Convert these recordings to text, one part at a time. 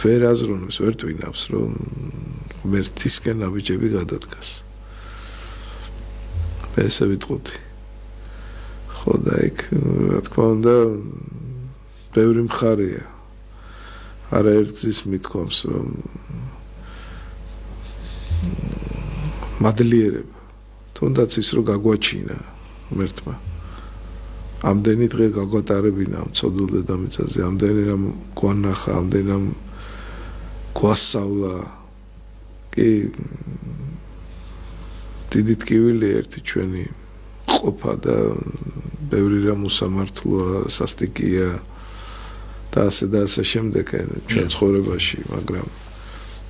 ვერ აზროვნებს, ვერ twinავს, რომ ღმერთისკენ ნაბიჯები გადადგას. მე ესე ვიტყოდი. ხო და იქ რა თქმა უნდა ბევრი მხარეა. არაერთგზის მithქვამს, რომ მადლიერება თუნდაც ის რომ გაგვაჩინა ღმერთმა. ამდენი დღე გაგვატარებინა ამ ცოდულ დედამიწაზე, ამდენი რამ გვანახა, ამდენი რამ გვასწავლა. კი დიდი ტკივილი ერთი ჩვენი ყოფა და ბევრი რამ უსამართლოა, სასტიკია და ასე შემდეგ ჩვენ ცხოვრებაში, მაგრამ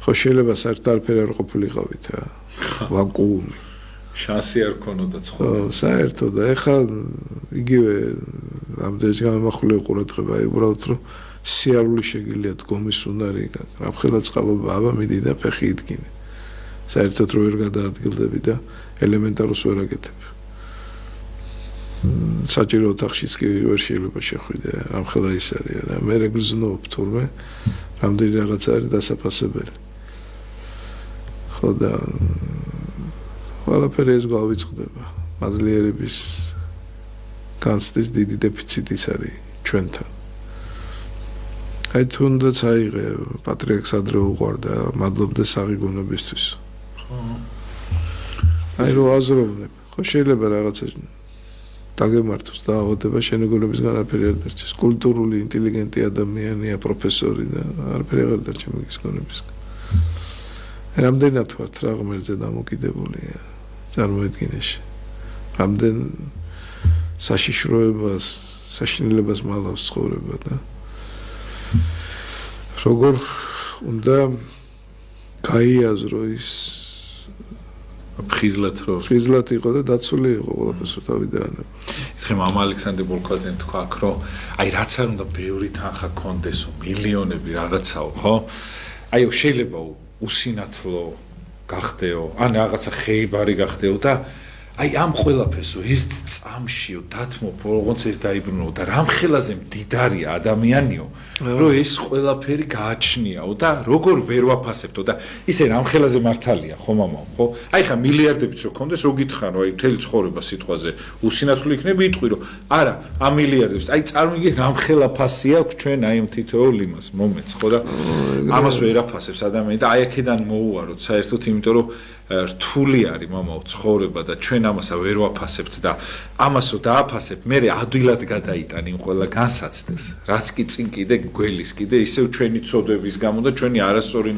ხო შეიძლება საერთოდ არაფერი არ ყოფილიყავით რა. ვაკუუმი. შანსი არ ქონოდა ცხოვრება. საერთოდ და ეხლა იგივე ამდენი გამახვილე ყურადღება, უბრალოდ რომ სიარული შეგიძლია დგომის უნარი, რამხელა წყალობა, აბა მიდი და ფეხი იდგინე. საერთოდ რო ვერ გადაადგილდები და ელემენტაროს ვერ აკეთებ. საჭირო ოთახშიც კი ვერ შეიძლება შეხვიდე, რამხელა ის არის რა. მე გრძნობ თურმე რამდენი რაღაც არის დასაფასებელი. ხო და ყველაფერი ეს გავიწყდება. მადლიერების განცდის დიდი დეფიციტი არის ჩვენთან. აი თუნდაც აიღე პატრიარქს ადრე უყვარდა, მადლობდა საღიგონებისთვის. ხო. აი რო აზროვნებ, ხო შეიძლება რაღაცა დაგემართოს და ავადება შენეგოლებისგან არაფერი არ დარჩეს. კულტურული, ინტელიგენტი ადამიანია, პროფესორი და არაფერი არ დარჩა მის გონებისგან. რამდენად ვართ რა ღმერთზე დამოკიდებულია წარმოედგინეში. რამდენ საშიშროებას, საშინელებას მალავს ცხოვრება და როგორ უნდა გაიაზრო ის ხიზლად იყო და დაცული იყო ყველაფერს თავიდან. ეხლა მამა ალექსანდრე ბოლქვაძემ თქვა აქ რომ აი რაც არ უნდა ბევრი თანხა კონდესო, მილიონები რაღაცაო, ხო? აიო შეიძლება უსინათლო გახდეო, ან რაღაცა ხეიბარი გახდეო და აი ამ ყველაფერსო ეს წამშიო დათმობ როგორც ეს დაიბრუნო და რამხელაზე მდიდარია ადამიანიო რომ ეს ყველაფერი გააჩნიაო და როგორ ვერ ვაფასებთო და ისე რამხელაზე მართალია ხო მამაო ხო აი ხა მილიარდებიც რო კონდეს რო გითხარო აი მთელი ცხოვრება სიტყვაზე უსინათლო იქნება იტყვი რომ არა ამ მილიარდებს აი წარმოგიდგენთ რამხელა ფასი აქვს ჩვენ აი ამ თითოეულ იმას მომეც ხო და ამას ვერ აფასებს ადამიანი და აი აქედან მოუაროთ საერთოდ იმიტომ რომ რთული არის მამაო ცხოვრება და ჩვენ ამასა ვერ ვაფასებთ და ამას რო დააფასებ მე ადვილად გადაიტან იმ ყველა განსაცდელს რაც კი წინ კიდე გველის კიდე ისევ ჩვენი ცოდვების გამო და ჩვენი არასწორი